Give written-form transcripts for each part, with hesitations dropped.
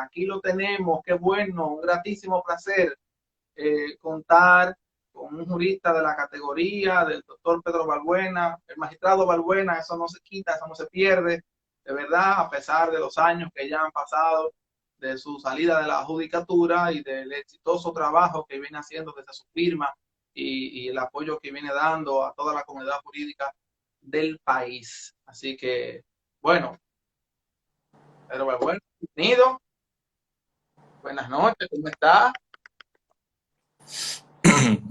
Aquí lo tenemos, qué bueno, un gratísimo placer contar con un jurista de la categoría del doctor Pedro Balbuena, el magistrado Balbuena. Eso no se quita, eso no se pierde, de verdad, a pesar de los años que ya han pasado de su salida de la judicatura y del exitoso trabajo que viene haciendo desde su firma y el apoyo que viene dando a toda la comunidad jurídica del país. Así que, bueno, Pedro Balbuena, bienvenido. Buenas noches, ¿cómo está?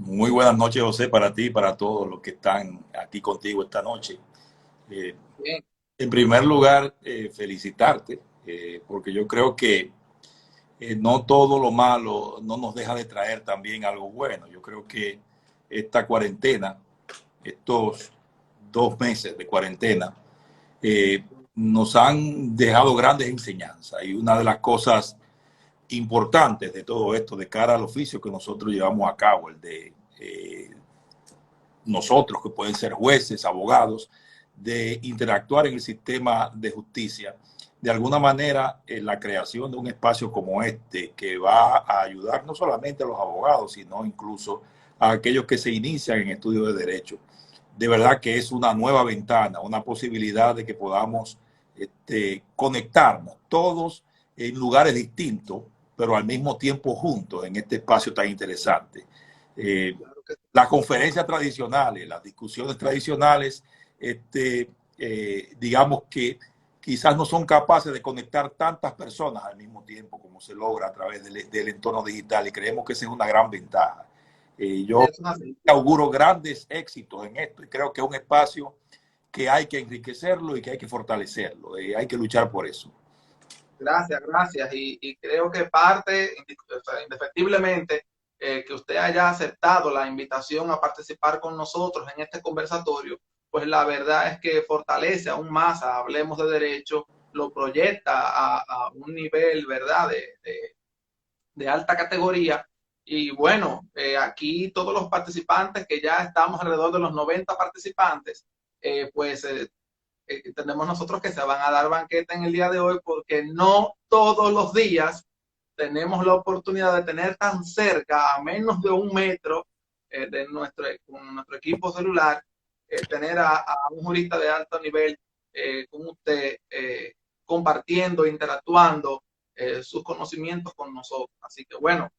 Muy buenas noches, José, para ti y para todos los que están aquí contigo esta noche. Eh, Bien. en primer lugar, felicitarte, porque yo creo que no todo lo malo no nos deja de traer también algo bueno. Yo creo que esta cuarentena, estos 2 meses de cuarentena, eh, nos han dejado grandes enseñanzas. Y una de las cosas importantes de todo esto de cara al oficio que nosotros llevamos a cabo, el de nosotros, que pueden ser jueces, abogados, de interactuar en el sistema de justicia. De alguna manera, la creación de un espacio como este, que va a ayudar no solamente a los abogados, sino incluso a aquellos que se inician en estudios de derecho. De verdad que es una nueva ventana, una posibilidad de que podamos conectarnos todos en lugares distintos, pero al mismo tiempo juntos en este espacio tan interesante. Eh, Claro que las conferencias tradicionales, las discusiones tradicionales, digamos que quizás no son capaces de conectar tantas personas al mismo tiempo como se logra a través del entorno digital, y creemos que esa es una gran ventaja. Yo es una... auguro grandes éxitos en esto y creo que es un espacio que hay que enriquecerlo y que hay que fortalecerlo. Hay que luchar por eso. Gracias, gracias. Y creo que parte, indefectiblemente, que usted haya aceptado la invitación a participar con nosotros en este conversatorio, pues la verdad es que fortalece aún más a Hablemos de Derecho, lo proyecta a un nivel, ¿verdad?, de alta categoría. Y bueno, aquí todos los participantes, que ya estamos alrededor de los 90 participantes, pues entendemos nosotros que se van a dar banqueta en el día de hoy, porque no todos los días tenemos la oportunidad de tener tan cerca, a menos de 1 metro con nuestro equipo celular, tener a un jurista de alto nivel con usted, compartiendo, interactuando sus conocimientos con nosotros. Así que bueno,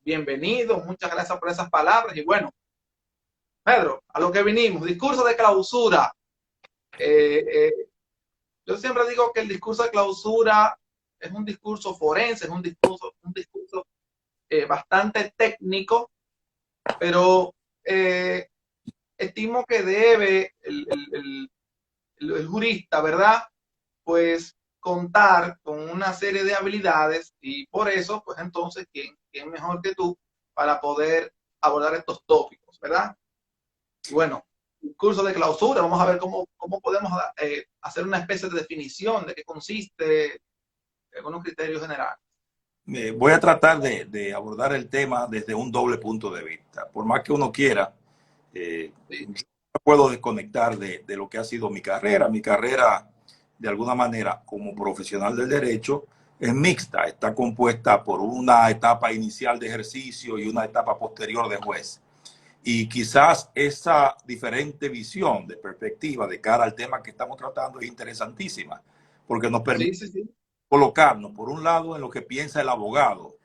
bienvenido, muchas gracias por esas palabras. Y bueno, Pedro, a lo que vinimos, discurso de clausura. Eh, eh, yo siempre digo que el discurso de clausura es un discurso forense, es un discurso bastante técnico, pero estimo que debe el jurista, ¿verdad?, pues contar con una serie de habilidades, y por eso, pues entonces, ¿quién mejor que tú para poder abordar estos tópicos, ¿verdad? Y bueno, curso de clausura, vamos a ver cómo podemos hacer una especie de definición de qué consiste, algunos criterios generales. Voy a tratar de abordar el tema desde un doble punto de vista. Por más que uno quiera, Sí, no puedo desconectar de lo que ha sido mi carrera. Mi carrera, de alguna manera, como profesional del derecho, es mixta. Está compuesta por una etapa inicial de ejercicio y una etapa posterior de juez. Y quizás esa diferente visión de perspectiva de cara al tema que estamos tratando es interesantísima, porque nos permite sí, sí, sí. colocarnos, por un lado, en lo que piensa el abogado,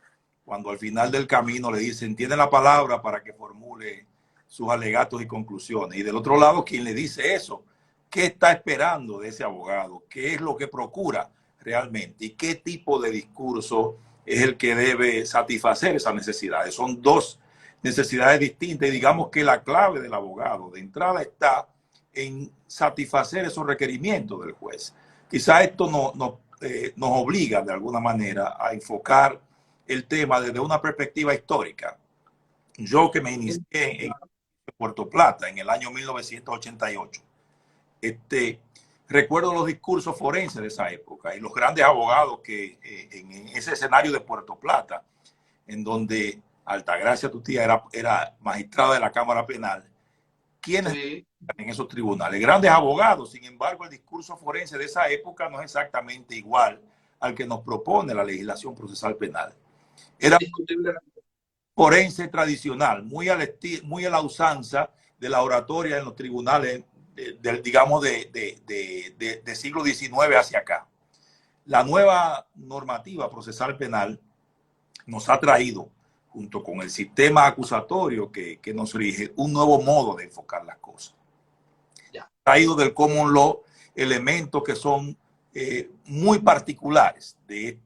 cuando al final del camino le dicen, tiene la palabra para que formule sus alegatos y conclusiones. Y del otro lado, quien le dice eso, ¿qué está esperando de ese abogado? ¿Qué es lo que procura realmente? ¿Y qué tipo de discurso es el que debe satisfacer esas necesidades? Son dos necesidades distintas, y digamos que la clave del abogado de entrada está en satisfacer esos requerimientos del juez. Quizá esto nos obliga de alguna manera a enfocar el tema desde una perspectiva histórica. Yo, que me inicié en Puerto Plata en el año 1988, recuerdo los discursos forenses de esa época y los grandes abogados que en ese escenario de Puerto Plata, en donde Altagracia, tu tía, era magistrada de la Cámara Penal, quienes Sí, en esos tribunales, grandes abogados. Sin embargo, el discurso forense de esa época no es exactamente igual al que nos propone la legislación procesal penal. Era Indiscutiblemente. forense tradicional, muy a la usanza de la oratoria en los tribunales, digamos, de siglo XIX hacia acá. La nueva normativa procesal penal nos ha traído, junto con el sistema acusatorio que nos rige, un nuevo modo de enfocar las cosas. Ya. Traído del common law elementos que son muy particulares de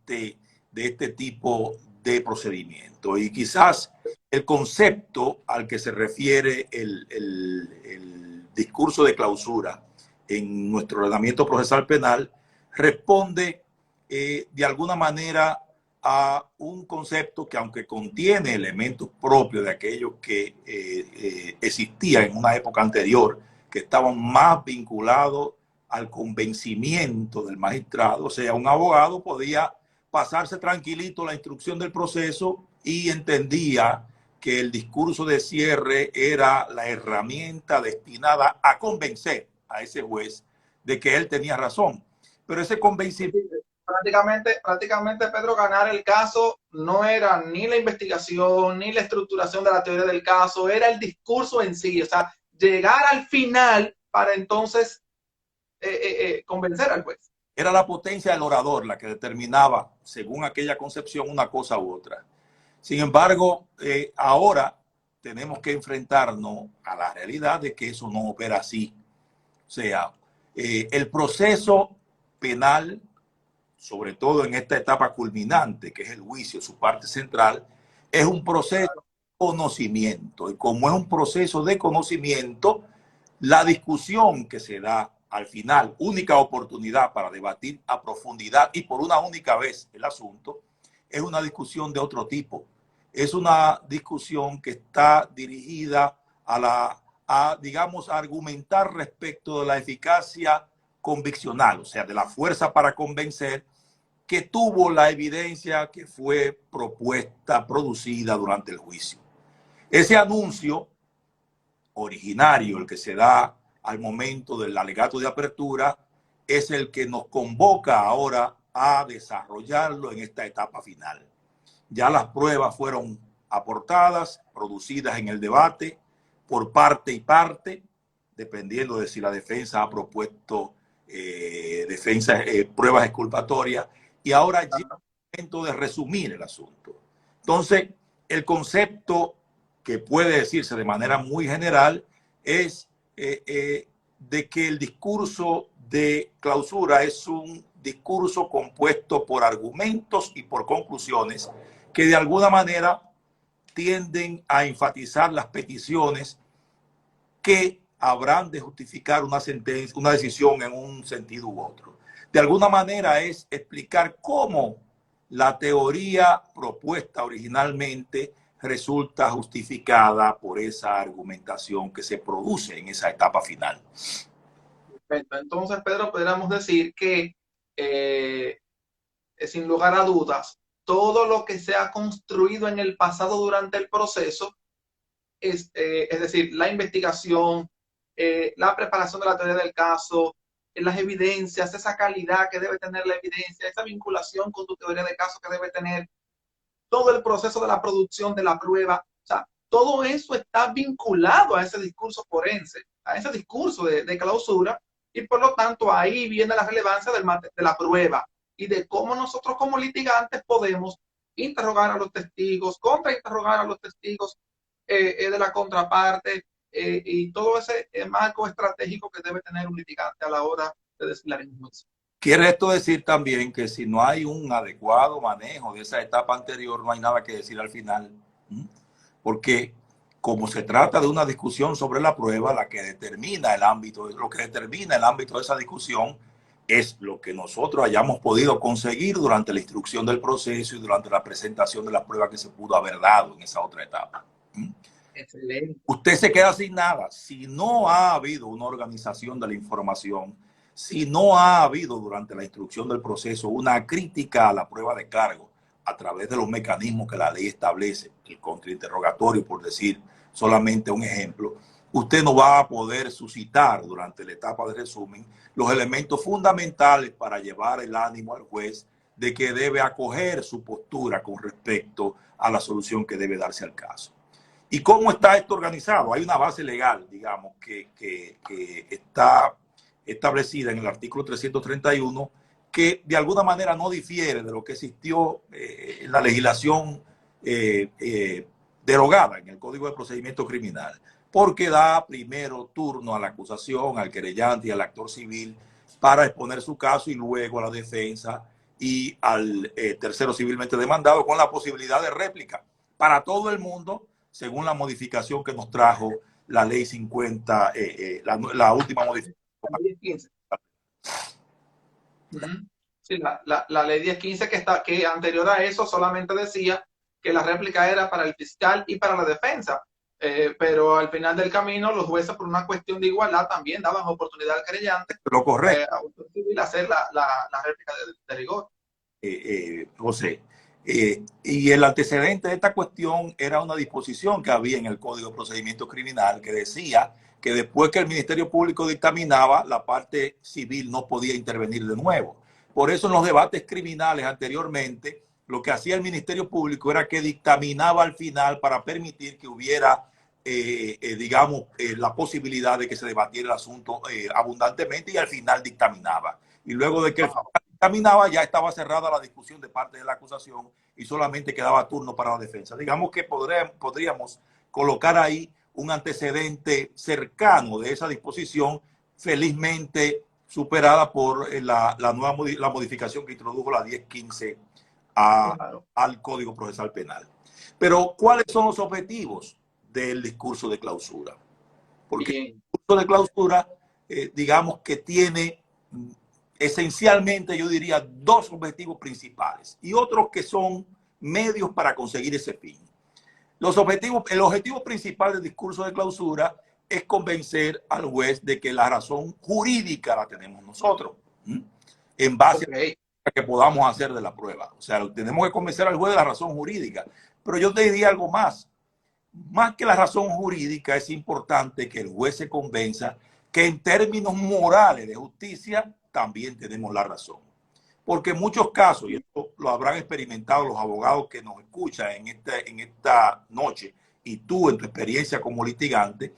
este tipo de procedimiento. Y quizás el concepto al que se refiere el discurso de clausura en nuestro ordenamiento procesal penal responde de alguna manera a un concepto que, aunque contiene elementos propios de aquellos que existían en una época anterior, que estaban más vinculados al convencimiento del magistrado, o sea, un abogado podía pasarse tranquilito la instrucción del proceso y entendía que el discurso de cierre era la herramienta destinada a convencer a ese juez de que él tenía razón. Pero ese convencimiento... Prácticamente, Pedro, ganar el caso no era ni la investigación, ni la estructuración de la teoría del caso, era el discurso en sí, o sea, llegar al final para entonces convencer al juez. Era la potencia del orador la que determinaba, según aquella concepción, una cosa u otra. Sin embargo, ahora tenemos que enfrentarnos a la realidad de que eso no opera así. O sea, el proceso penal, sobre todo en esta etapa culminante, que es el juicio, su parte central, es un proceso de conocimiento. Y como es un proceso de conocimiento, la discusión que se da al final, única oportunidad para debatir a profundidad y por una única vez el asunto, es una discusión de otro tipo. Es una discusión que está dirigida digamos, a argumentar respecto de la eficacia conviccional, o sea, de la fuerza para convencer que tuvo la evidencia que fue producida durante el juicio. Ese anuncio originario, el que se da al momento del alegato de apertura, es el que nos convoca ahora a desarrollarlo en esta etapa final. Ya las pruebas fueron aportadas, producidas en el debate por parte y parte, dependiendo de si la defensa ha propuesto pruebas exculpatorias, y ahora llega el momento de resumir el asunto. Entonces, el concepto que puede decirse de manera muy general es de que el discurso de clausura es un discurso compuesto por argumentos y por conclusiones que de alguna manera tienden a enfatizar las peticiones que habrán de justificar una sentencia, una decisión en un sentido u otro. De alguna manera es explicar cómo la teoría propuesta originalmente resulta justificada por esa argumentación que se produce en esa etapa final. Perfecto. Entonces, Pedro, podríamos decir que, sin lugar a dudas, todo lo que se ha construido en el pasado durante el proceso, es decir, la investigación, la preparación de la teoría del caso, las evidencias, esa calidad que debe tener la evidencia, esa vinculación con tu teoría de caso que debe tener, todo el proceso de la producción de la prueba, o sea, todo eso está vinculado a ese discurso forense, a ese discurso de clausura, y por lo tanto ahí viene la relevancia de la prueba y de cómo nosotros como litigantes podemos interrogar a los testigos, contrainterrogar a los testigos de la contraparte, y todo ese marco estratégico que debe tener un litigante a la hora de desfilar en un juicio. Quiere esto decir también que si no hay un adecuado manejo de esa etapa anterior, no hay nada que decir al final. Porque como se trata de una discusión sobre la prueba, lo que determina el ámbito de esa discusión es lo que nosotros hayamos podido conseguir durante la instrucción del proceso y durante la presentación de la prueba que se pudo haber dado en esa otra etapa. Excelente. Usted se queda sin nada. Si no ha habido una organización de la información, si no ha habido durante la instrucción del proceso una crítica a la prueba de cargo a través de los mecanismos que la ley establece, el contrainterrogatorio, por decir solamente un ejemplo, usted no va a poder suscitar durante la etapa de resumen los elementos fundamentales para llevar el ánimo al juez de que debe acoger su postura con respecto a la solución que debe darse al caso. ¿Y cómo está esto organizado? Hay una base legal, digamos, que está establecida en el artículo 331, que de alguna manera no difiere de lo que existió en la legislación derogada en el Código de Procedimiento Criminal, porque da primero turno a la acusación, al querellante y al actor civil para exponer su caso y luego a la defensa y al tercero civilmente demandado, con la posibilidad de réplica para todo el mundo, según la modificación que nos trajo la ley 50, la última modificación. La ley 15. Sí, la ley 1015 que anterior a eso solamente decía que la réplica era para el fiscal y para la defensa, pero al final del camino los jueces, por una cuestión de igualdad, también daban oportunidad al querellante Lo correcto. a hacer la réplica de rigor. José, y el antecedente de esta cuestión era una disposición que había en el Código de Procedimiento Criminal que decía que después que el Ministerio Público dictaminaba, la parte civil no podía intervenir de nuevo. Por eso en los debates criminales anteriormente, lo que hacía el Ministerio Público era que dictaminaba al final para permitir que hubiera, digamos, la posibilidad de que se debatiera el asunto abundantemente, y al final dictaminaba. Y luego de que el final dictaminaba, ya estaba cerrada la discusión de parte de la acusación y solamente quedaba turno para la defensa. Digamos que podríamos colocar ahí un antecedente cercano de esa disposición, felizmente superada por la modificación que introdujo la 1015 al Código Procesal Penal. Pero, ¿cuáles son los objetivos del discurso de clausura? Porque el discurso de clausura, digamos que tiene esencialmente, yo diría, dos objetivos principales y otros que son medios para conseguir ese fin. El objetivo principal del discurso de clausura es convencer al juez de que la razón jurídica la tenemos nosotros, en base a que podamos hacer de la prueba. O sea, tenemos que convencer al juez de la razón jurídica. Pero yo te diría algo más. Más que la razón jurídica, es importante que el juez se convenza que en términos morales de justicia también tenemos la razón. Porque en muchos casos, y esto lo habrán experimentado los abogados que nos escuchan en esta noche, y tú en tu experiencia como litigante,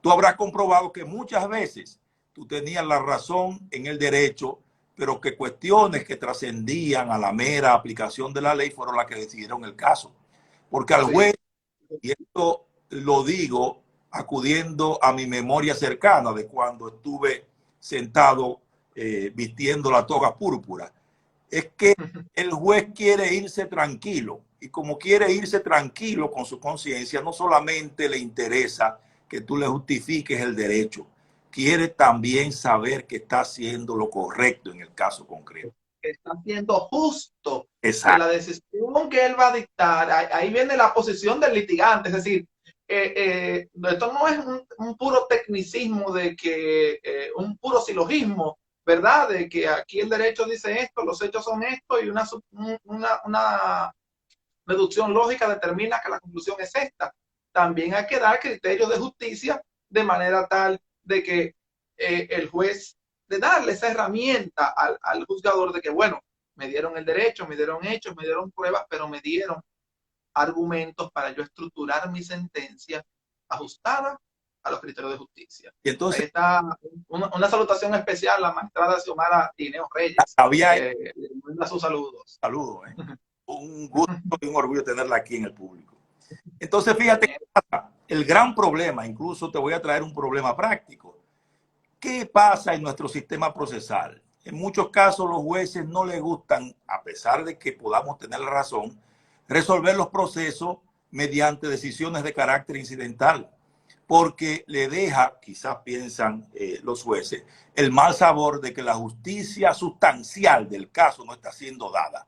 tú habrás comprobado que muchas veces tú tenías la razón en el derecho, pero que cuestiones que trascendían a la mera aplicación de la ley fueron las que decidieron el caso. Porque al juez, y esto lo digo acudiendo a mi memoria cercana de cuando estuve sentado vistiendo la toga púrpura, es que el juez quiere irse tranquilo, y como quiere irse tranquilo con su conciencia, no solamente le interesa que tú le justifiques el derecho, quiere también saber que está haciendo lo correcto en el caso concreto. Que está haciendo justo. Exacto. Que la decisión que él va a dictar, ahí viene la posición del litigante, es decir, esto no es un puro tecnicismo de que, un puro silogismo, ¿verdad? De que aquí el derecho dice esto, los hechos son esto, y una deducción lógica determina que la conclusión es esta. También hay que dar criterios de justicia de manera tal de que el juez, de darle esa herramienta al juzgador de que, bueno, me dieron el derecho, me dieron hechos, me dieron pruebas, pero me dieron argumentos para yo estructurar mi sentencia ajustada a los criterios de justicia. Y entonces, ahí está una salutación especial a la magistrada Xiomara Tineo Reyes. Le manda sus saludos. Saludos. Un gusto y un orgullo tenerla aquí en el público. Entonces, fíjate, el gran problema, incluso te voy a traer un problema práctico. ¿Qué pasa en nuestro sistema procesal? En muchos casos los jueces no les gustan, a pesar de que podamos tener la razón, resolver los procesos mediante decisiones de carácter incidental, porque le deja, quizás piensan los jueces, el mal sabor de que la justicia sustancial del caso no está siendo dada.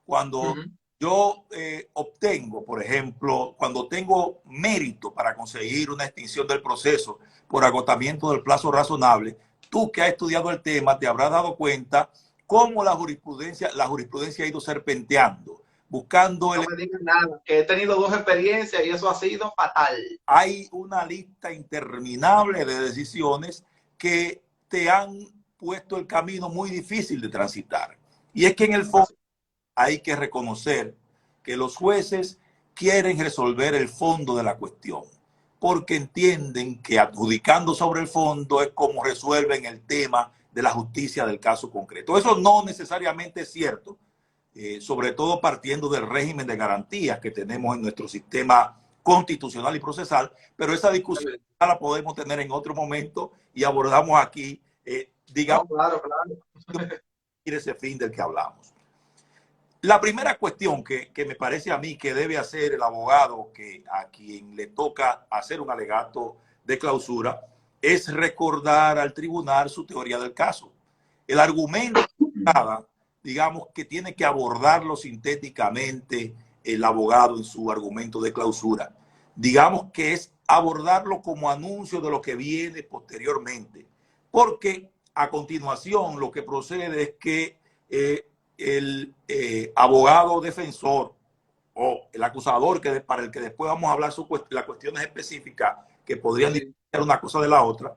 Cuando yo obtengo, por ejemplo, cuando tengo mérito para conseguir una extinción del proceso por agotamiento del plazo razonable, tú que has estudiado el tema te habrás dado cuenta cómo la jurisprudencia ha ido serpenteando, buscando... No me digas nada, que he tenido dos experiencias y eso ha sido fatal. Hay una lista interminable de decisiones que te han puesto el camino muy difícil de transitar. Y es que en el fondo hay que reconocer que los jueces quieren resolver el fondo de la cuestión, porque entienden que adjudicando sobre el fondo es como resuelven el tema de la justicia del caso concreto. Eso no necesariamente es cierto, sobre todo partiendo del régimen de garantías que tenemos en nuestro sistema constitucional y procesal, pero esa discusión la podemos tener en otro momento y abordamos aquí, digamos, no, claro, claro. ese fin del que hablamos. La primera cuestión que me parece a mí que debe hacer el abogado a quien le toca hacer un alegato de clausura es recordar al tribunal su teoría del caso. El argumento, digamos, que tiene que abordarlo sintéticamente el abogado en su argumento de clausura. Digamos que es abordarlo como anuncio de lo que viene posteriormente. Porque a continuación lo que procede es que el abogado defensor o el acusador, para el que después vamos a hablar las cuestiones específicas que podrían diferenciar una cosa de la otra,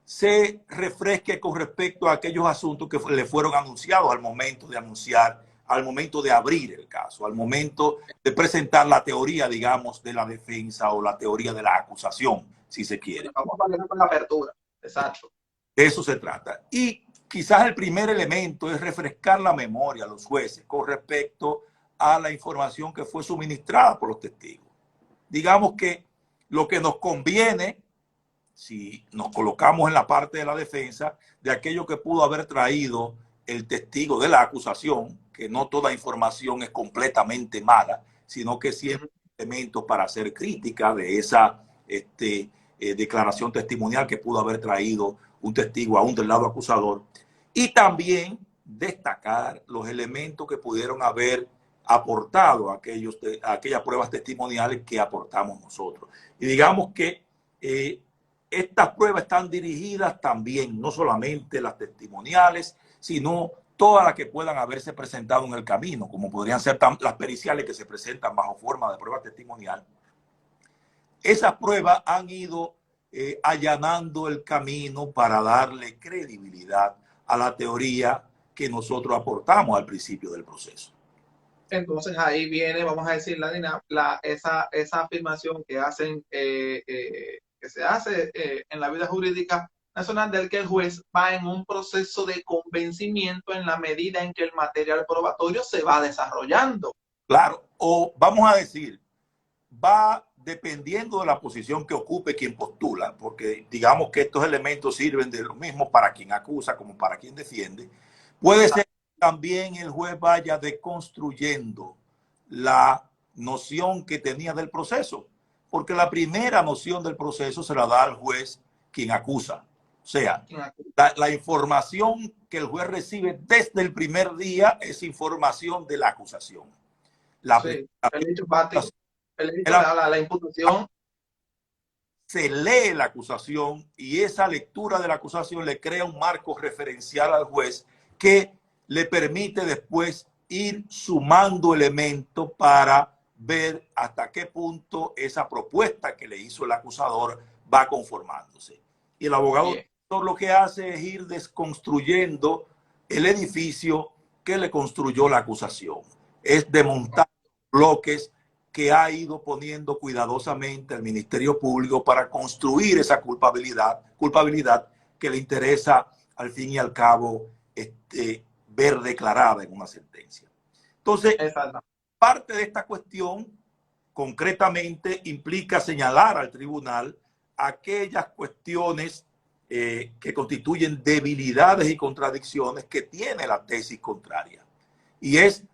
se refresque con respecto a aquellos asuntos que le fueron anunciados al momento de anunciar, al momento de abrir el caso, al momento de presentar la teoría, digamos, de la defensa o la teoría de la acusación, si se quiere. Vamos a hablar con la apertura, exacto. De eso se trata. Y quizás el primer elemento es refrescar la memoria a los jueces con respecto a la información que fue suministrada por los testigos. Digamos que lo que nos conviene, si nos colocamos en la parte de la defensa, de aquello que pudo haber traído el testigo de la acusación, que no toda información es completamente mala, sino que siempre hay elementos para hacer crítica de esa declaración testimonial que pudo haber traído un testigo aún del lado acusador, y también destacar los elementos que pudieron haber aportado aquellas pruebas testimoniales que aportamos nosotros. Y digamos que estas pruebas están dirigidas también, no solamente las testimoniales, sino todas las que puedan haberse presentado en el camino, como podrían ser las periciales que se presentan bajo forma de prueba testimonial. Esas pruebas han ido allanando el camino para darle credibilidad a la teoría que nosotros aportamos al principio del proceso. Entonces ahí viene, vamos a decir, esa afirmación que hacen, que se hace en la vida jurídica nacional, del que el juez va en un proceso de convencimiento en la medida en que el material probatorio se va desarrollando. Claro, o vamos a decir, va dependiendo de la posición que ocupe quien postula, porque digamos que estos elementos sirven de lo mismo para quien acusa como para quien defiende. Puede ser que también el juez vaya deconstruyendo la noción que tenía del proceso, porque la primera noción del proceso se la da al juez quien acusa. O sea, la información que el juez recibe desde el primer día es información de la acusación. El hecho práctico. La imputación. Se lee la acusación y esa lectura de la acusación le crea un marco referencial al juez que le permite después ir sumando elementos para ver hasta qué punto esa propuesta que le hizo el acusador va conformándose. Y el abogado lo que hace es ir desconstruyendo el edificio que le construyó la acusación. Es desmontar bloques que ha ido poniendo cuidadosamente el Ministerio Público para construir esa culpabilidad que le interesa al fin y al cabo ver declarada en una sentencia. Entonces, parte de esta cuestión concretamente implica señalar al tribunal aquellas cuestiones que constituyen debilidades y contradicciones que tiene la tesis contraria. Y es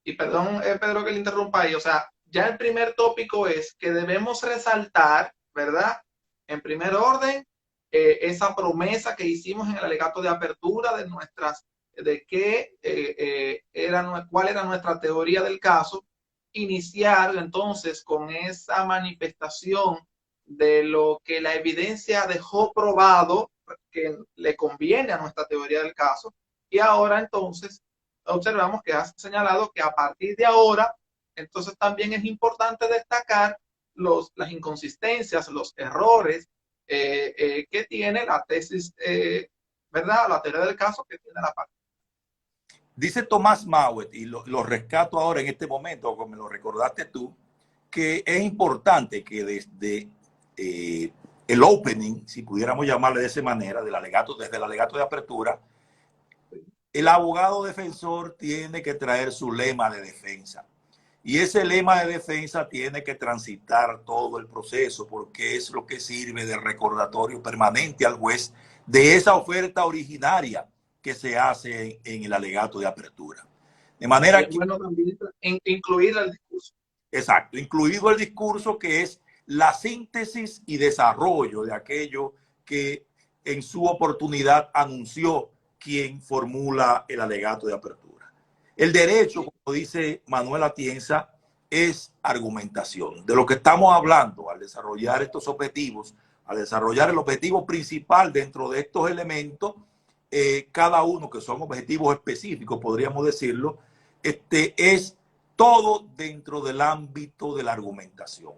y perdón, Pedro, que le interrumpa ahí, o sea, ya el primer tópico es que debemos resaltar, ¿verdad? En primer orden, esa promesa que hicimos en el alegato de apertura de cuál era nuestra teoría del caso, iniciar entonces con esa manifestación de lo que la evidencia dejó probado que le conviene a nuestra teoría del caso, y ahora entonces observamos que has señalado que a partir de ahora, entonces también es importante destacar las inconsistencias, los errores que tiene la tesis, ¿verdad? La teoría del caso que tiene la parte. Dice Tomás Mauet, y lo rescato ahora en este momento, como me lo recordaste tú, que es importante que desde el opening, si pudiéramos llamarle de esa manera, del alegato, desde el alegato de apertura, el abogado defensor tiene que traer su lema de defensa. Y ese lema de defensa tiene que transitar todo el proceso porque es lo que sirve de recordatorio permanente al juez de esa oferta originaria que se hace en el alegato de apertura. De manera que, bueno, también incluir el discurso. exacto, incluido el discurso que es la síntesis y desarrollo de aquello que en su oportunidad anunció quien formula el alegato de apertura. El derecho, como dice Manuel Atienza, es argumentación. De lo que estamos hablando al desarrollar estos objetivos, al desarrollar el objetivo principal dentro de estos elementos, cada uno que son objetivos específicos, podríamos decirlo, es todo dentro del ámbito de la argumentación.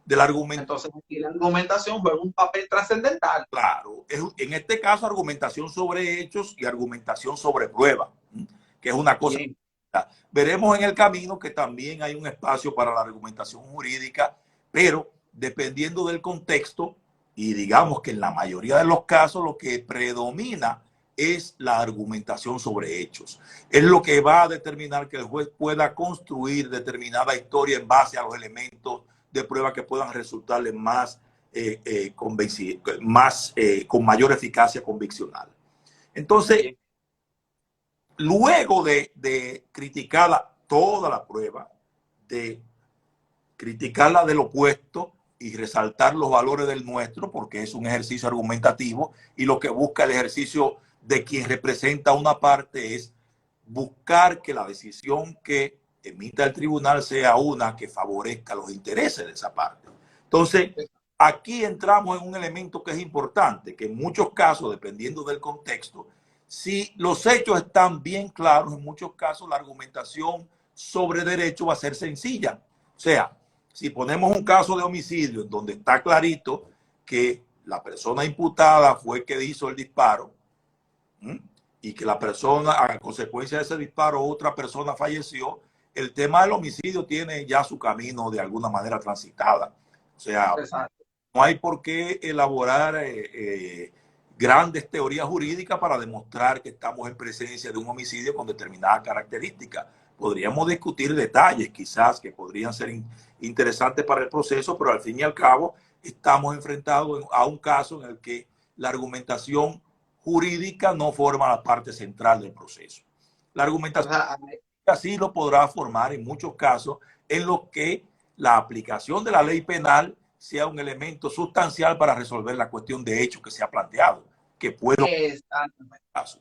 Entonces, aquí la argumentación juega un papel trascendental. Claro, en este caso argumentación sobre hechos y argumentación sobre prueba, que es una cosa. Bien. Veremos en el camino que también hay un espacio para la argumentación jurídica, pero dependiendo del contexto, y digamos que en la mayoría de los casos lo que predomina es la argumentación sobre hechos. Es lo que va a determinar que el juez pueda construir determinada historia en base a los elementos de prueba que puedan resultarle más, con mayor eficacia conviccional. Entonces, luego de criticarla toda la prueba, de criticarla del opuesto y resaltar los valores del nuestro, porque es un ejercicio argumentativo y lo que busca el ejercicio de quien representa una parte es buscar que la decisión que emita el tribunal sea una que favorezca los intereses de esa parte. Entonces, aquí entramos en un elemento que es importante, que en muchos casos, dependiendo del contexto, si los hechos están bien claros, en muchos casos la argumentación sobre derecho va a ser sencilla. O sea, si ponemos un caso de homicidio en donde está clarito que la persona imputada fue el que hizo el disparo, y que la persona, a consecuencia de ese disparo, otra persona falleció, el tema del homicidio tiene ya su camino de alguna manera transitada. O sea, no hay por qué elaborar grandes teorías jurídicas para demostrar que estamos en presencia de un homicidio con determinadas características. Podríamos discutir detalles quizás que podrían ser interesantes para el proceso, pero al fin y al cabo estamos enfrentados a un caso en el que la argumentación jurídica no forma la parte central del proceso. La argumentación así lo podrá formar en muchos casos en los que la aplicación de la ley penal sea un elemento sustancial para resolver la cuestión de hecho que se ha planteado, que puede caso.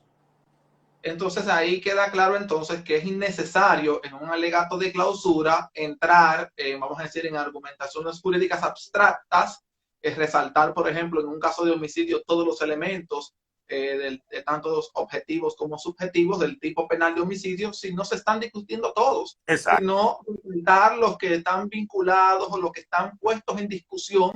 Entonces ahí queda claro entonces que es innecesario en un alegato de clausura entrar, vamos a decir, en argumentaciones jurídicas abstractas, resaltar, por ejemplo, en un caso de homicidio todos los elementos de tanto los objetivos como subjetivos del tipo penal de homicidio, si no se están discutiendo todos, sino dar los que están vinculados o los que están puestos en discusión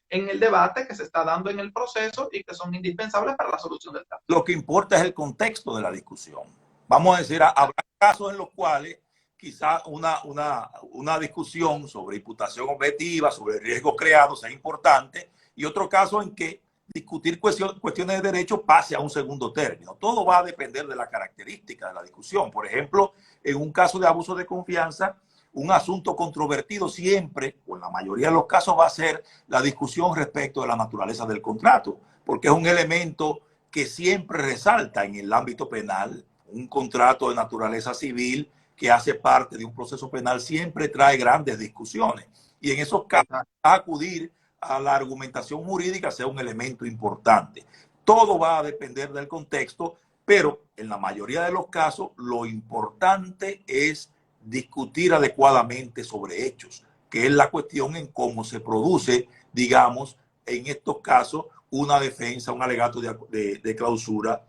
en el debate que se está dando en el proceso y que son indispensables para la solución del caso. Lo que importa es el contexto de la discusión. Vamos a decir, habrá casos en los cuales quizás una discusión sobre imputación objetiva, sobre riesgo creado sea importante, y otro caso en que discutir cuestiones de derecho pase a un segundo término. Todo va a depender de la característica de la discusión. Por ejemplo, en un caso de abuso de confianza, un asunto controvertido siempre, o en la mayoría de los casos, va a ser la discusión respecto de la naturaleza del contrato, porque es un elemento que siempre resalta en el ámbito penal. Un contrato de naturaleza civil que hace parte de un proceso penal siempre trae grandes discusiones. Y en esos casos, acudir a la argumentación jurídica sea un elemento importante. Todo va a depender del contexto, pero en la mayoría de los casos lo importante es discutir adecuadamente sobre hechos, que es la cuestión en cómo se produce, digamos, en estos casos, una defensa, un alegato de clausura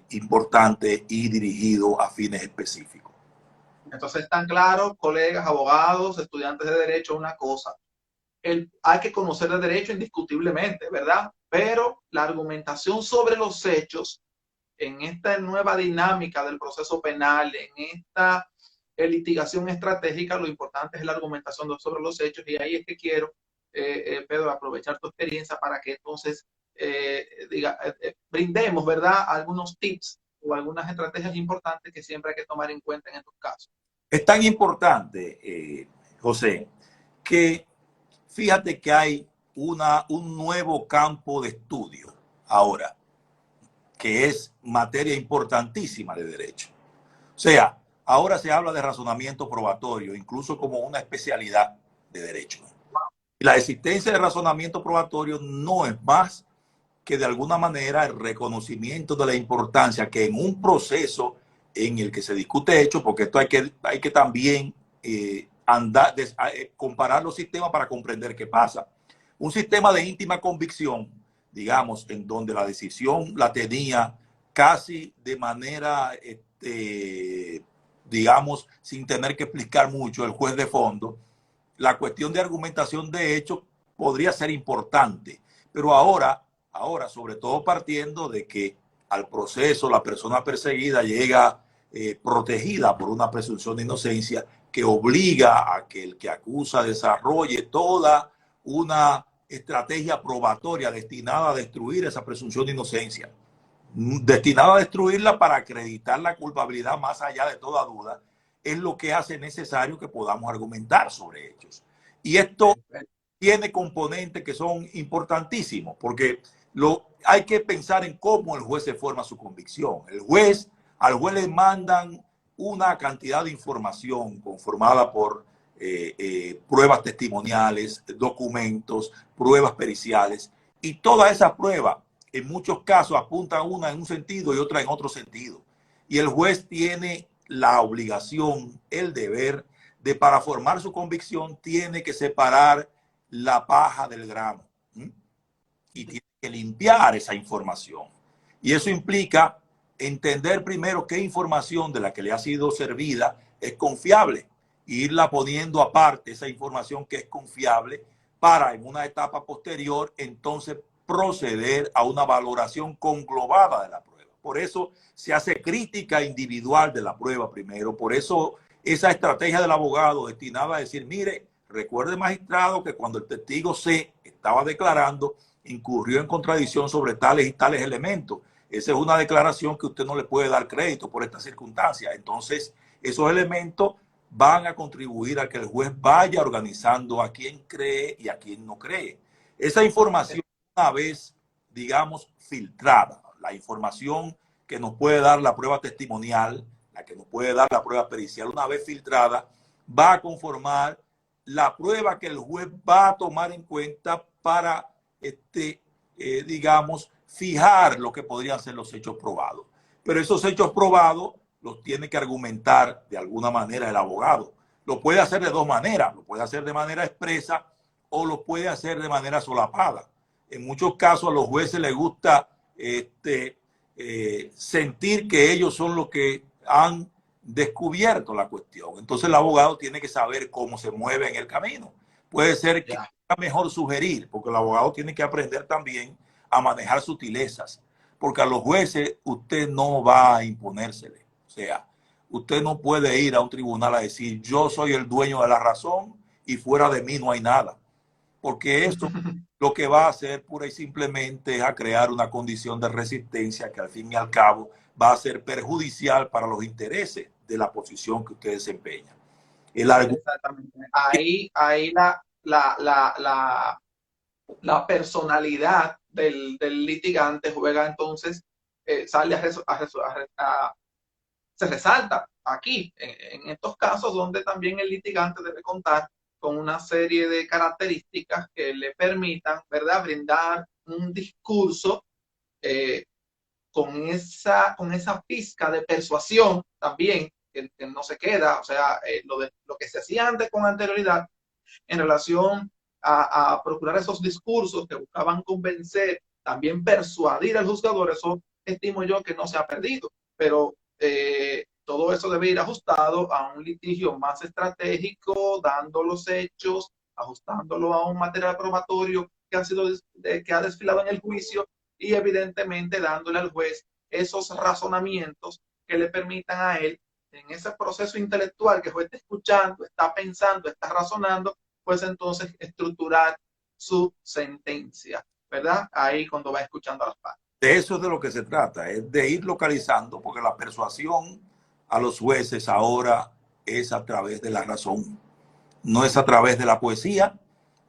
importante y dirigido a fines específicos. Entonces, están claros, colegas, abogados, estudiantes de derecho, una cosa. Hay que conocer el derecho indiscutiblemente, ¿verdad? Pero la argumentación sobre los hechos en esta nueva dinámica del proceso penal, en esta litigación estratégica, lo importante es la argumentación sobre los hechos, y ahí es que quiero, Pedro, aprovechar tu experiencia para que entonces brindemos, ¿verdad?, algunos tips o algunas estrategias importantes que siempre hay que tomar en cuenta en estos casos. Es tan importante, José, que fíjate que hay un nuevo campo de estudio ahora, que es materia importantísima de derecho. O sea, ahora se habla de razonamiento probatorio, incluso como una especialidad de derecho. La existencia de razonamiento probatorio no es más que de alguna manera el reconocimiento de la importancia que en un proceso en el que se discute hechos, porque esto hay que también comparar los sistemas para comprender qué pasa. Un sistema de íntima convicción, digamos, en donde la decisión la tenía casi de manera, digamos, sin tener que explicar mucho el juez de fondo, la cuestión de argumentación de hechos podría ser importante, pero ahora, sobre todo partiendo de que al proceso la persona perseguida llega protegida por una presunción de inocencia que obliga a que el que acusa desarrolle toda una estrategia probatoria destinada a destruir esa presunción de inocencia, destinada a destruirla para acreditar la culpabilidad más allá de toda duda, es lo que hace necesario que podamos argumentar sobre hechos. Y esto tiene componentes que son importantísimos, porque hay que pensar en cómo el juez se forma su convicción. Al juez le mandan una cantidad de información conformada por pruebas testimoniales, documentos, pruebas periciales, y todas esas pruebas en muchos casos apuntan una en un sentido y otra en otro sentido. Y el juez tiene la obligación, el deber de, para formar su convicción, tiene que separar la paja del grano, y tiene que limpiar esa información. Y eso implica entender primero qué información de la que le ha sido servida es confiable, e irla poniendo aparte, esa información que es confiable, para en una etapa posterior entonces proceder a una valoración conglobada de la prueba. Por eso se hace crítica individual de la prueba primero. Por eso esa estrategia del abogado destinada a decir, mire, recuerde, magistrado, que cuando el testigo C estaba declarando, incurrió en contradicción sobre tales y tales elementos. Esa es una declaración que usted no le puede dar crédito por esta circunstancia. Entonces, esos elementos van a contribuir a que el juez vaya organizando a quién cree y a quién no cree. Esa información, una vez, digamos, filtrada, la información que nos puede dar la prueba testimonial, la que nos puede dar la prueba pericial, una vez filtrada, va a conformar la prueba que el juez va a tomar en cuenta para, digamos, fijar lo que podrían ser los hechos probados. Pero esos hechos probados los tiene que argumentar de alguna manera el abogado. Lo puede hacer de dos maneras, lo puede hacer de manera expresa o lo puede hacer de manera solapada. En muchos casos a los jueces les gusta sentir que ellos son los que han descubierto la cuestión. Entonces el abogado tiene que saber cómo se mueve en el camino. Puede ser que sea mejor sugerir, porque el abogado tiene que aprender también a manejar sutilezas, porque a los jueces usted no va a imponérsele. O sea, usted no puede ir a un tribunal a decir yo soy el dueño de la razón y fuera de mí no hay nada, porque eso lo que va a hacer pura y simplemente es a crear una condición de resistencia que al fin y al cabo va a ser perjudicial para los intereses de la posición que usted desempeña. Exactamente. Ahí la personalidad del litigante juega entonces, sale se resalta aquí, en estos casos donde también el litigante debe contar con una serie de características que le permitan, ¿verdad?, brindar un discurso con esa pizca de persuasión también, que no se queda, o sea, lo que se hacía antes con anterioridad en relación a procurar esos discursos que buscaban convencer, también persuadir al juzgador, eso estimo yo que no se ha perdido, pero todo eso debe ir ajustado a un litigio más estratégico, dando los hechos, ajustándolo a un material probatorio que ha desfilado en el juicio y evidentemente dándole al juez esos razonamientos que le permitan a él, en ese proceso intelectual que fue escuchando, está pensando, está razonando, pues entonces estructurar su sentencia, ¿verdad? Ahí cuando va escuchando a las partes. De eso es de lo que se trata, es de ir localizando, porque la persuasión a los jueces ahora es a través de la razón. No es a través de la poesía,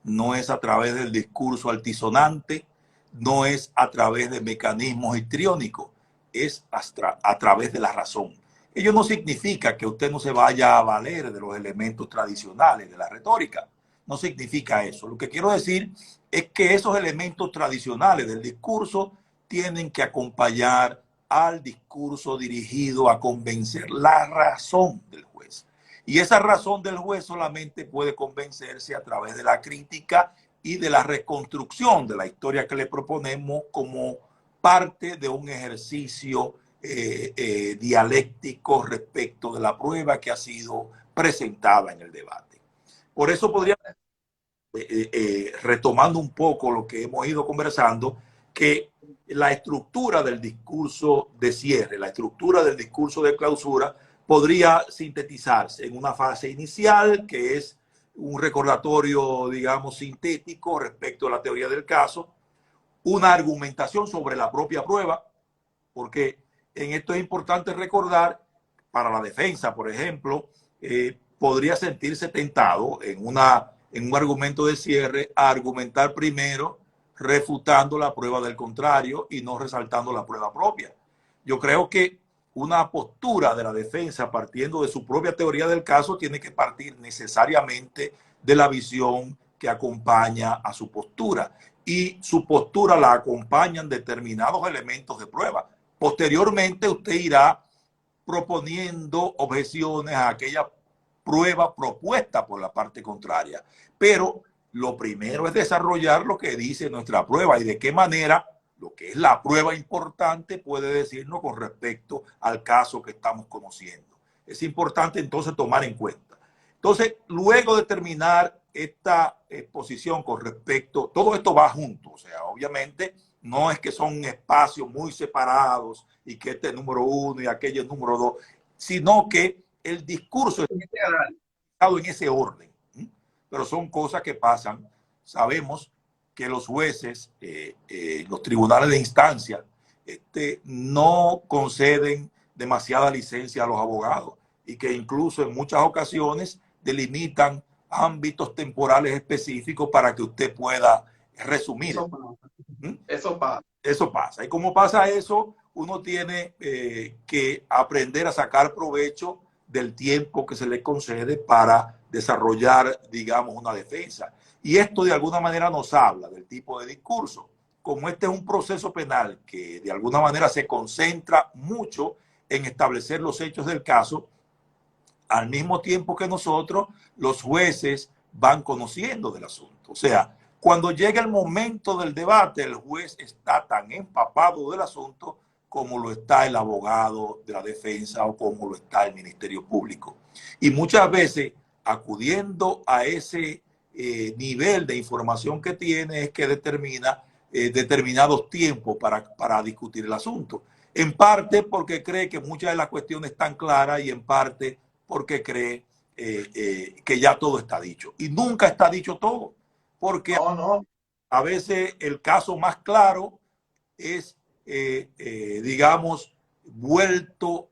no es a través del discurso altisonante, no es a través de mecanismos histriónicos, es a través de la razón. Ello no significa que usted no se vaya a valer de los elementos tradicionales de la retórica. No significa eso. Lo que quiero decir es que esos elementos tradicionales del discurso tienen que acompañar al discurso dirigido a convencer la razón del juez. Y esa razón del juez solamente puede convencerse a través de la crítica y de la reconstrucción de la historia que le proponemos como parte de un ejercicio dialéctico respecto de la prueba que ha sido presentada en el debate. Por eso podría, retomando un poco lo que hemos ido conversando, que la estructura del discurso de cierre, la estructura del discurso de clausura, podría sintetizarse en una fase inicial, que es un recordatorio, digamos, sintético respecto a la teoría del caso, una argumentación sobre la propia prueba, porque en esto es importante recordar, para la defensa, por ejemplo, podría sentirse tentado en un argumento de cierre a argumentar primero refutando la prueba del contrario y no resaltando la prueba propia. Yo creo que una postura de la defensa partiendo de su propia teoría del caso tiene que partir necesariamente de la visión que acompaña a su postura, y su postura la acompañan determinados elementos de prueba. Posteriormente usted irá proponiendo objeciones a aquella prueba propuesta por la parte contraria, pero lo primero es desarrollar lo que dice nuestra prueba y de qué manera lo que es la prueba importante puede decirnos con respecto al caso que estamos conociendo. Es importante entonces tomar en cuenta. Entonces, luego de terminar esta exposición con respecto, todo esto va junto, o sea, obviamente no es que son espacios muy separados y que este es número 1 y aquello es número 2, sino que el discurso está en ese orden. Pero son cosas que pasan. Sabemos que los jueces, los tribunales de instancia, no conceden demasiada licencia a los abogados y que incluso en muchas ocasiones delimitan ámbitos temporales específicos para que usted pueda resumir. Eso pasa. Eso pasa. Y como pasa eso, uno tiene que aprender a sacar provecho del tiempo que se le concede para desarrollar, digamos, una defensa. Y esto de alguna manera nos habla del tipo de discurso. Como este es un proceso penal que de alguna manera se concentra mucho en establecer los hechos del caso, al mismo tiempo que nosotros, los jueces van conociendo del asunto. O sea, cuando llega el momento del debate, el juez está tan empapado del asunto como lo está el abogado de la defensa o como lo está el Ministerio Público. Y muchas veces, acudiendo a ese nivel de información que tiene, es que determina determinados tiempos para discutir el asunto. En parte porque cree que muchas de las cuestiones están claras y en parte porque cree que ya todo está dicho. Y nunca está dicho todo, porque a veces el caso más claro es, digamos, vuelto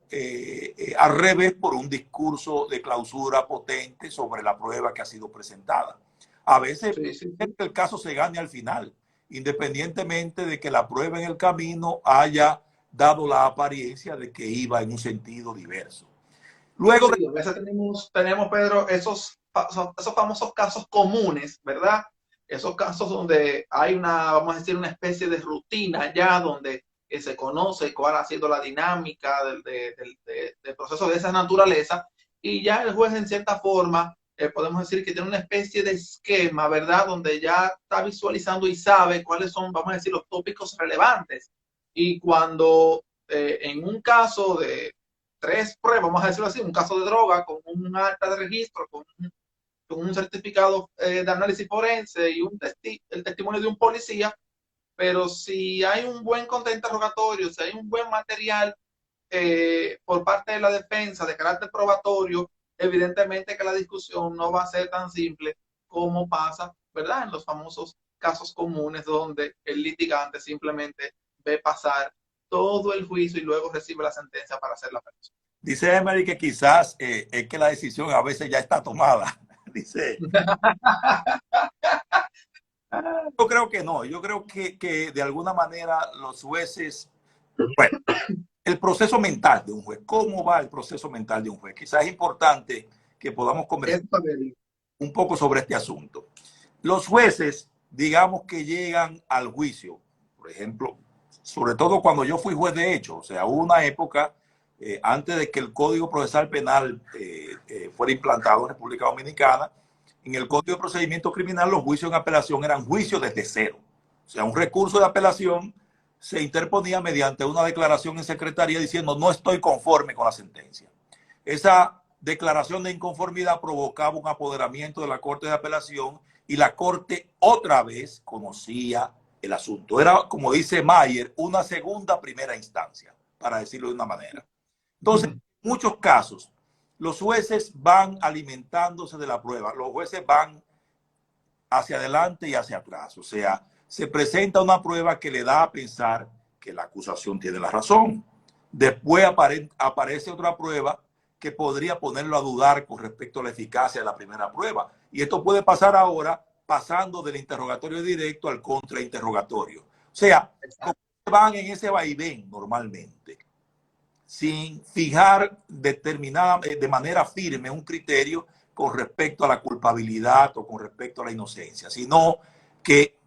al revés por un discurso de clausura potente sobre la prueba que ha sido presentada. A veces el caso se gane al final, independientemente de que la prueba en el camino haya dado la apariencia de que iba en un sentido diverso. Luego a veces tenemos, Pedro, esos famosos casos comunes, ¿verdad? Esos casos donde hay vamos a decir, una especie de rutina ya, donde se conoce cuál ha sido la dinámica del proceso de esa naturaleza, y ya el juez en cierta forma, podemos decir que tiene una especie de esquema, ¿verdad? Donde ya está visualizando y sabe cuáles son, vamos a decir, los tópicos relevantes. Y cuando en un caso de 3 pruebas, vamos a decirlo así, un caso de droga con un acta de registro, con un certificado de análisis forense y el testimonio de un policía, pero si hay un buen contrainterrogatorio, si hay un buen material por parte de la defensa de carácter probatorio, evidentemente que la discusión no va a ser tan simple como pasa, ¿verdad? En los famosos casos comunes donde el litigante simplemente ve pasar todo el juicio y luego recibe la sentencia para hacer la apelación. Dice Emery que quizás es que la decisión a veces ya está tomada. Dice, yo creo que no, yo creo que de alguna manera los jueces, bueno, el proceso mental de un juez, ¿cómo va el proceso mental de un juez? Quizás es importante que podamos conversar un poco sobre este asunto. Los jueces, digamos que llegan al juicio, por ejemplo, sobre todo cuando yo fui juez de hecho, o sea, hubo una época antes de que el Código Procesal Penal fuera implantado en República Dominicana. En el Código de Procedimiento Criminal los juicios en apelación eran juicios desde cero. O sea, un recurso de apelación se interponía mediante una declaración en secretaría diciendo no estoy conforme con la sentencia. Esa declaración de inconformidad provocaba un apoderamiento de la Corte de Apelación y la Corte otra vez conocía el asunto. Era, como dice Mayer, una segunda primera instancia, para decirlo de una manera. Entonces, en muchos casos, los jueces van alimentándose de la prueba. Los jueces van hacia adelante y hacia atrás. O sea, se presenta una prueba que le da a pensar que la acusación tiene la razón. Después aparece otra prueba que podría ponerlo a dudar con respecto a la eficacia de la primera prueba. Y esto puede pasar ahora pasando del interrogatorio directo al contrainterrogatorio. O sea, van en ese vaivén normalmente, sin fijar determinada, de manera firme un criterio con respecto a la culpabilidad o con respecto a la inocencia, sino que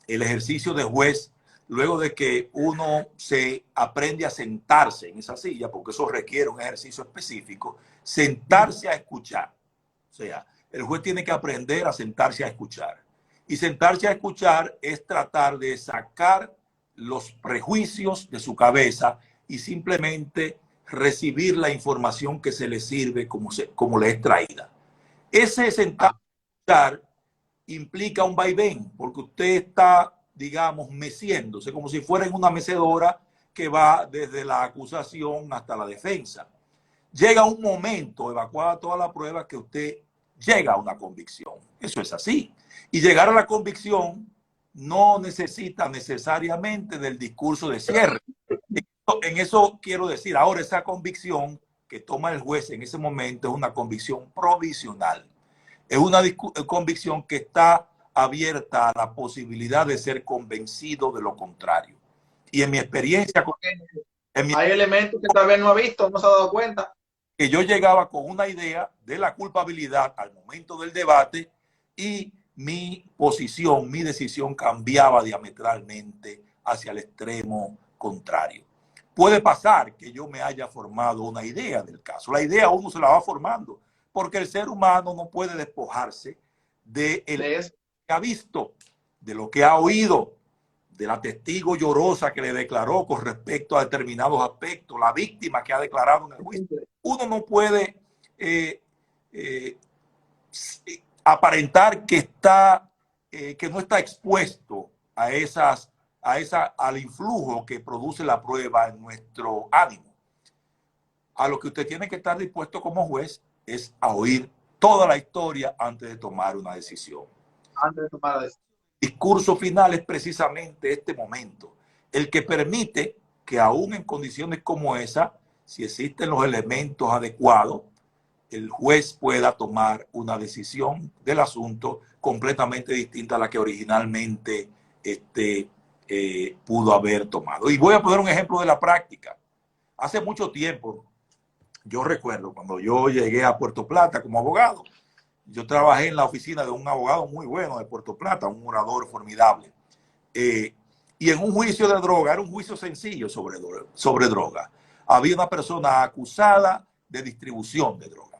el ejercicio de juez, luego de que uno se aprende a sentarse en esa silla, porque eso requiere un ejercicio específico, sentarse a escuchar. O sea, el juez tiene que aprender a sentarse a escuchar. Y sentarse a escuchar es tratar de sacar los prejuicios de su cabeza y simplemente recibir la información que se le sirve como le es traída. Ese sentarse a escuchar implica un vaivén, porque usted está, digamos, meciéndose, como si fuera en una mecedora que va desde la acusación hasta la defensa. Llega un momento, evacuada toda la prueba, que usted llega a una convicción. Eso es así. Y llegar a la convicción no necesita necesariamente del discurso de cierre. En eso quiero decir, ahora esa convicción que toma el juez en ese momento es una convicción provisional. Es una convicción que está abierta a la posibilidad de ser convencido de lo contrario. Y en mi experiencia... hay elementos que tal vez no ha visto, no se ha dado cuenta. Que yo llegaba con una idea de la culpabilidad al momento del debate y mi posición, mi decisión cambiaba diametralmente hacia el extremo contrario. Puede pasar que yo me haya formado una idea del caso. La idea uno se la va formando, porque el ser humano no puede despojarse de lo que ha visto, de lo que ha oído, de la testigo llorosa que le declaró con respecto a determinados aspectos, la víctima que ha declarado en el juicio. Uno no puede aparentar que no está expuesto al influjo que produce la prueba en nuestro ánimo. A lo que usted tiene que estar dispuesto como juez es a oír toda la historia antes de tomar una decisión. Antes de tomar la decisión. El discurso final es precisamente este momento, el que permite que aún en condiciones como esa, si existen los elementos adecuados, el juez pueda tomar una decisión del asunto completamente distinta a la que originalmente pudo haber tomado. Y voy a poner un ejemplo de la práctica. Hace mucho tiempo, yo recuerdo cuando yo llegué a Puerto Plata como abogado, yo trabajé en la oficina de un abogado muy bueno de Puerto Plata, un orador formidable. Y en un juicio de droga, era un juicio sencillo sobre droga. Había una persona acusada de distribución de droga.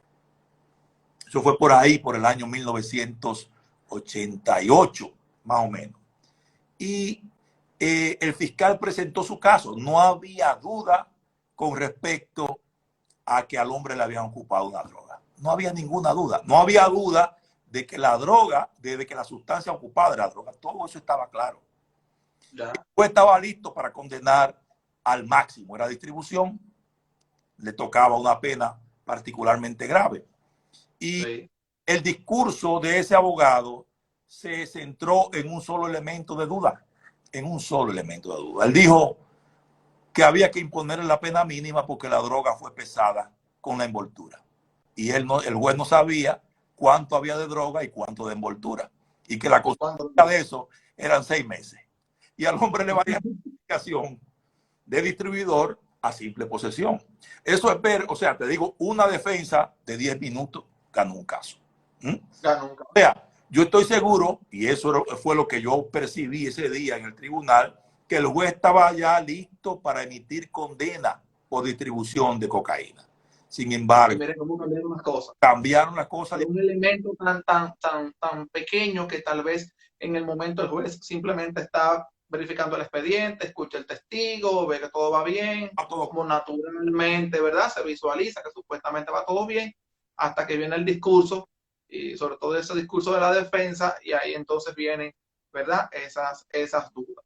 Eso fue por ahí, por el año 1988, más o menos. Y el fiscal presentó su caso. No había duda con respecto a que al hombre le habían ocupado una droga. No había ninguna duda. No había duda de que la droga, de que la sustancia ocupada era droga. Todo eso estaba claro. Ya. El juez estaba listo para condenar al máximo, era distribución, le tocaba una pena particularmente grave. Y Sí. el discurso de ese abogado se centró en un solo elemento de duda, en un solo elemento de duda. Él dijo que había que imponerle la pena mínima porque la droga fue pesada con la envoltura. Y el juez no sabía cuánto había de droga y cuánto de envoltura. Y que la consecuencia de eso eran 6 meses. Y al hombre le valía la clasificación de distribuidor a simple posesión. Eso es ver, o sea, te digo, una defensa de 10 minutos ganó un caso. Ganó un caso. O sea, yo estoy seguro, y eso fue lo que yo percibí ese día en el tribunal, que el juez estaba ya listo para emitir condena por distribución de cocaína. Sin embargo, miren cómo cambiaron las cosas. Cambiaron las cosas. Un elemento tan pequeño que tal vez en el momento el juez simplemente está verificando el expediente, escucha el testigo, ve que todo va bien, como naturalmente, ¿verdad? Se visualiza que supuestamente va todo bien, hasta que viene el discurso, y sobre todo ese discurso de la defensa, y ahí entonces vienen, ¿verdad? Esas dudas.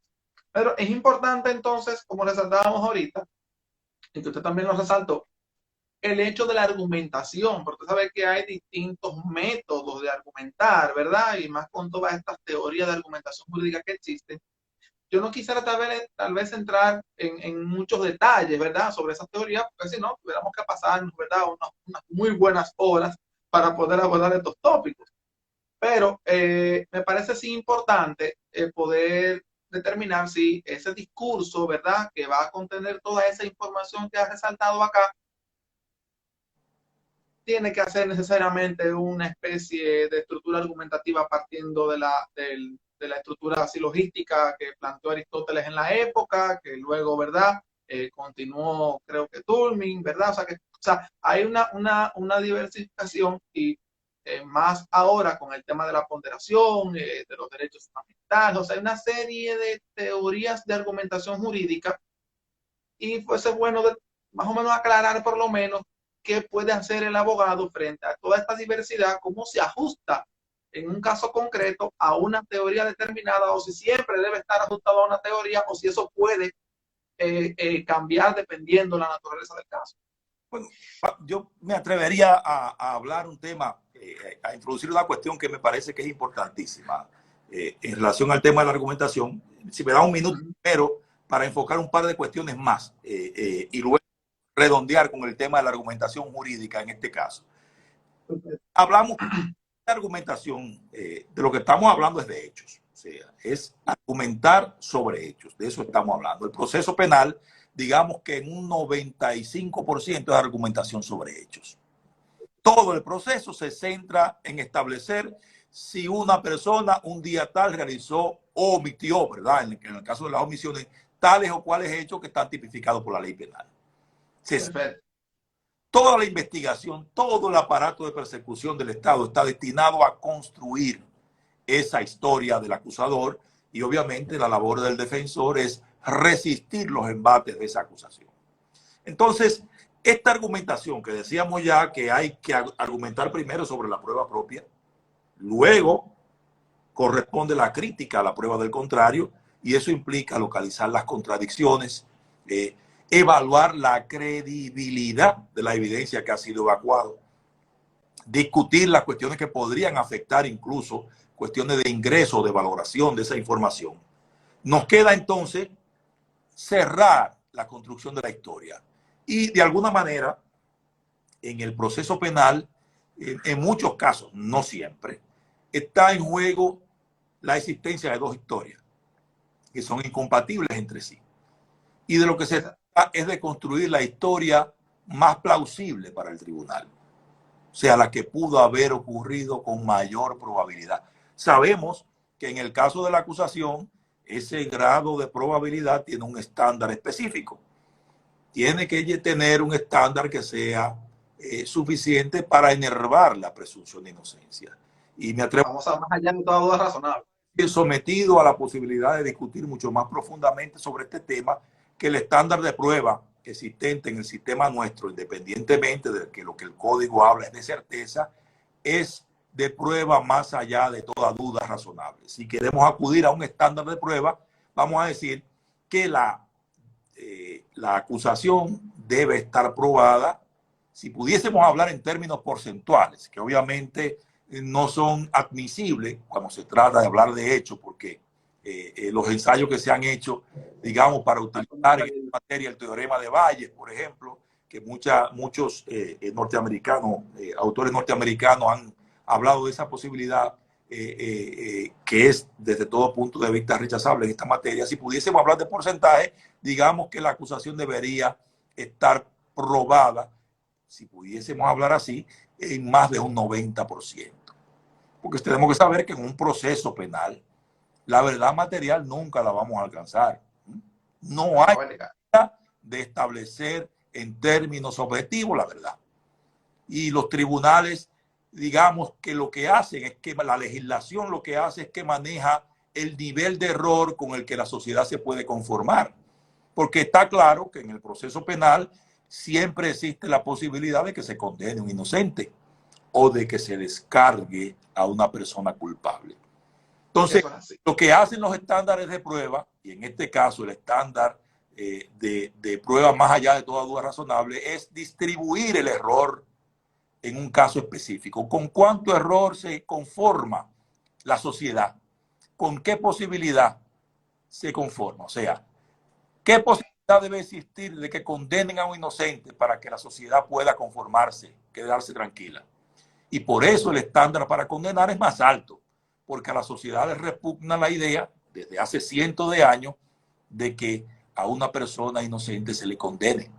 Pero es importante entonces, como resaltábamos ahorita, y que usted también lo resaltó, el hecho de la argumentación, porque sabe que hay distintos métodos de argumentar, ¿verdad? Y más con todas estas teorías de argumentación jurídica que existen. Yo no quisiera tal vez entrar en muchos detalles, ¿verdad? Sobre esas teorías, porque si no, tuviéramos que pasar, ¿verdad? Unas muy buenas horas para poder abordar estos tópicos. Pero me parece sí importante poder determinar si ese discurso, ¿verdad? Que va a contener toda esa información que ha resaltado acá, tiene que hacer necesariamente una especie de estructura argumentativa partiendo de la estructura silogística que planteó Aristóteles en la época, que luego, ¿verdad? Continuó, creo que Tulmin, ¿verdad? O sea hay una diversificación y más ahora con el tema de la ponderación, de los derechos fundamentales, o sea, hay una serie de teorías de argumentación jurídica y fuese bueno más o menos aclarar por lo menos qué puede hacer el abogado frente a toda esta diversidad, cómo se ajusta en un caso concreto a una teoría determinada o si siempre debe estar ajustado a una teoría o si eso puede cambiar dependiendo de la naturaleza del caso. Bueno, yo me atrevería a hablar un tema, a introducir una cuestión que me parece que es importantísima en relación al tema de la argumentación. Si me da un minuto primero para enfocar un par de cuestiones más y luego redondear con el tema de la argumentación jurídica en este caso. Hablamos de argumentación, de lo que estamos hablando es de hechos, o sea, es argumentar sobre hechos, de eso estamos hablando. El proceso penal, digamos que en un 95% es argumentación sobre hechos. Todo el proceso se centra en establecer si una persona un día tal realizó o omitió, ¿verdad? En el caso de las omisiones, tales o cuales hechos que están tipificados por la ley penal. Toda la investigación, todo el aparato de persecución del Estado está destinado a construir esa historia del acusador y obviamente la labor del defensor es resistir los embates de esa acusación. Entonces, esta argumentación que decíamos ya que hay que argumentar primero sobre la prueba propia, luego corresponde la crítica a la prueba del contrario y eso implica localizar las contradicciones, evaluar la credibilidad de la evidencia que ha sido evacuado, discutir las cuestiones que podrían afectar incluso cuestiones de ingreso, de valoración de esa información. Nos queda entonces cerrar la construcción de la historia y de alguna manera en el proceso penal, en muchos casos, no siempre, está en juego la existencia de dos historias que son incompatibles entre sí. Y de lo que se trata es de construir la historia más plausible para el tribunal, o sea, la que pudo haber ocurrido con mayor probabilidad. Sabemos que en el caso de la acusación, ese grado de probabilidad tiene un estándar específico. Tiene que tener un estándar que sea suficiente para enervar la presunción de inocencia. Y me atrevo Vamos a más allá de toda duda razonable. Sometido a la posibilidad de discutir mucho más profundamente sobre este tema, que el estándar de prueba existente en el sistema nuestro, independientemente de que lo que el código habla es de certeza, es de prueba más allá de toda duda razonable. Si queremos acudir a un estándar de prueba, vamos a decir que la acusación debe estar probada. Si pudiésemos hablar en términos porcentuales, que obviamente no son admisibles cuando se trata de hablar de hechos, porque los ensayos que se han hecho, digamos, para utilizar en esta materia el teorema de Bayes, por ejemplo, que muchos norteamericanos, autores norteamericanos han hablado de esa posibilidad, que es desde todo punto de vista rechazable en esta materia. Si pudiésemos hablar de porcentaje, digamos que la acusación debería estar probada, si pudiésemos hablar así, en más de un 90%. Porque tenemos que saber que en un proceso penal, la verdad material nunca la vamos a alcanzar. No hay manera de establecer en términos objetivos la verdad. Y los tribunales, digamos que lo que hacen es que la legislación lo que hace es que maneja el nivel de error con el que la sociedad se puede conformar. Porque está claro que en el proceso penal siempre existe la posibilidad de que se condene a un inocente o de que se descargue a una persona culpable. Entonces, lo que hacen los estándares de prueba, y en este caso el estándar de prueba más allá de toda duda razonable, es distribuir el error en un caso específico. ¿Con cuánto error se conforma la sociedad? ¿Con qué posibilidad se conforma? O sea, ¿qué posibilidad debe existir de que condenen a un inocente para que la sociedad pueda conformarse, quedarse tranquila? Y por eso el estándar para condenar es más alto, porque a la sociedad le repugna la idea, desde hace cientos de años, de que a una persona inocente se le condene,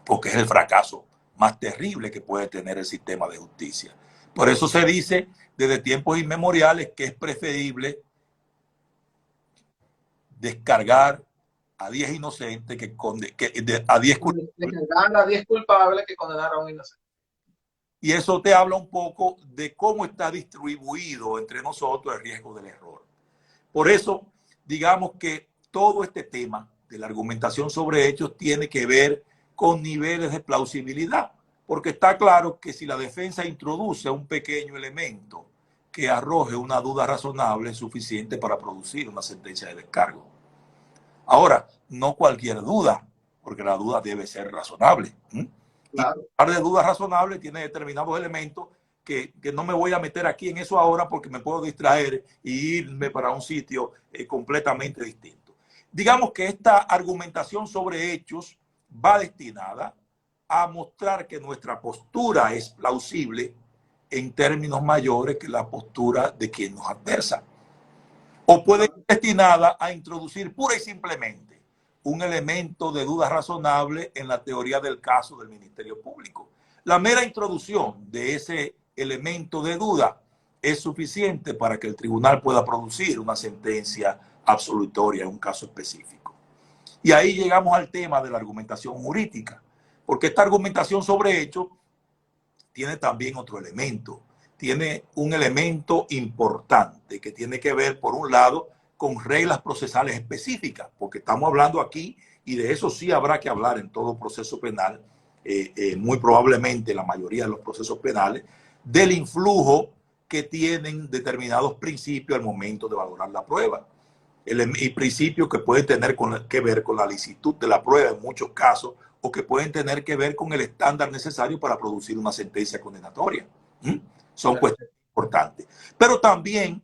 porque es el fracaso más terrible que puede tener el sistema de justicia. Por eso se dice desde tiempos inmemoriales que es preferible descargar a 10 inocentes a 10 culpables. Descargar a 10 culpables que condenar a un inocente. Y eso te habla un poco de cómo está distribuido entre nosotros el riesgo del error. Por eso, digamos que todo este tema de la argumentación sobre hechos tiene que ver con niveles de plausibilidad, porque está claro que si la defensa introduce un pequeño elemento que arroje una duda razonable es suficiente para producir una sentencia de descargo. Ahora, no cualquier duda, porque la duda debe ser razonable. Claro. Y hablar de dudas razonables tiene determinados elementos que no me voy a meter aquí en eso ahora porque me puedo distraer y irme para un sitio completamente distinto. Digamos que esta argumentación sobre hechos va destinada a mostrar que nuestra postura es plausible en términos mayores que la postura de quien nos adversa. O puede ir destinada a introducir pura y simplemente un elemento de duda razonable en la teoría del caso del Ministerio Público. La mera introducción de ese elemento de duda es suficiente para que el tribunal pueda producir una sentencia absolutoria en un caso específico. Y ahí llegamos al tema de la argumentación jurídica, porque esta argumentación sobre hechos tiene también otro elemento. Tiene un elemento importante que tiene que ver, por un lado, con reglas procesales específicas, porque estamos hablando aquí, y de eso sí habrá que hablar en todo proceso penal, muy probablemente en la mayoría de los procesos penales, del influjo que tienen determinados principios al momento de valorar la prueba. Y principios que pueden tener que ver con la licitud de la prueba en muchos casos, o que pueden tener que ver con el estándar necesario para producir una sentencia condenatoria. Son cuestiones importantes. Pero también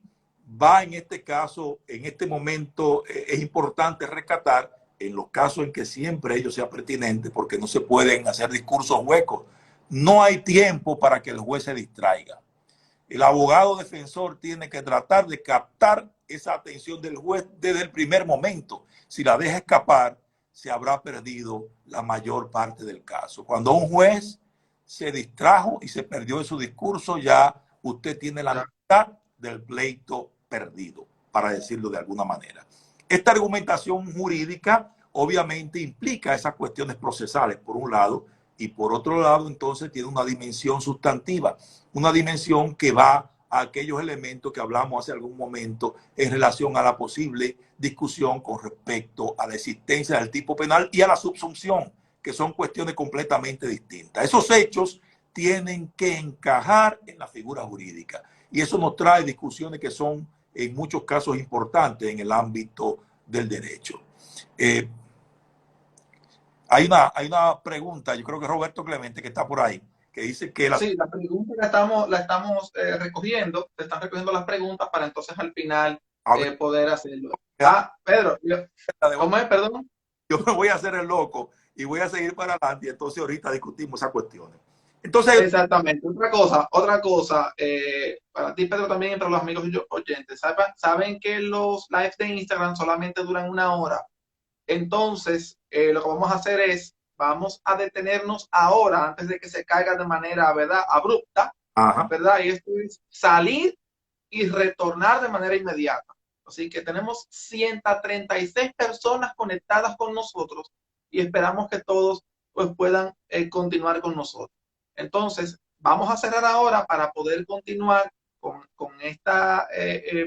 va en este caso, en este momento, es importante rescatar en los casos en que siempre ello sea pertinente, porque no se pueden hacer discursos huecos. No hay tiempo para que el juez se distraiga. El abogado defensor tiene que tratar de captar esa atención del juez desde el primer momento. Si la deja escapar, se habrá perdido la mayor parte del caso. Cuando un juez se distrajo y se perdió en su discurso, ya usted tiene la mitad del pleito perdido, para decirlo de alguna manera. Esta argumentación jurídica obviamente implica esas cuestiones procesales, por un lado, y por otro lado, entonces, tiene una dimensión sustantiva, una dimensión que va a aquellos elementos que hablamos hace algún momento en relación a la posible discusión con respecto a la existencia del tipo penal y a la subsunción, que son cuestiones completamente distintas. Esos hechos tienen que encajar en la figura jurídica, y eso nos trae discusiones que son en muchos casos importantes en el ámbito del derecho. Hay una pregunta, yo creo que Roberto Clemente, que está por ahí, que dice que las... Sí, la pregunta la estamos recogiendo, se están recogiendo las preguntas para entonces al final A ver, poder hacerlo. Ah, Pedro, ¿cómo es? Perdón. yo me voy a hacer el loco y voy a seguir para adelante y entonces ahorita discutimos esas cuestiones. Entonces, Exactamente. Otra cosa, para ti, Pedro, también entre los amigos y oyentes, saben que los lives de Instagram solamente duran 1 hora. Entonces, lo que vamos a hacer es, vamos a detenernos ahora antes de que se caiga de manera, ¿verdad?, abrupta, ajá, ¿verdad? Y esto es salir y retornar de manera inmediata. Así que tenemos 136 personas conectadas con nosotros y esperamos que todos pues, puedan continuar con nosotros. Entonces, vamos a cerrar ahora para poder continuar con esta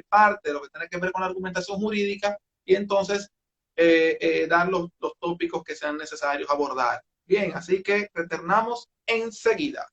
parte de lo que tiene que ver con la argumentación jurídica y entonces dar los tópicos que sean necesarios abordar. Bien, así que retornamos enseguida.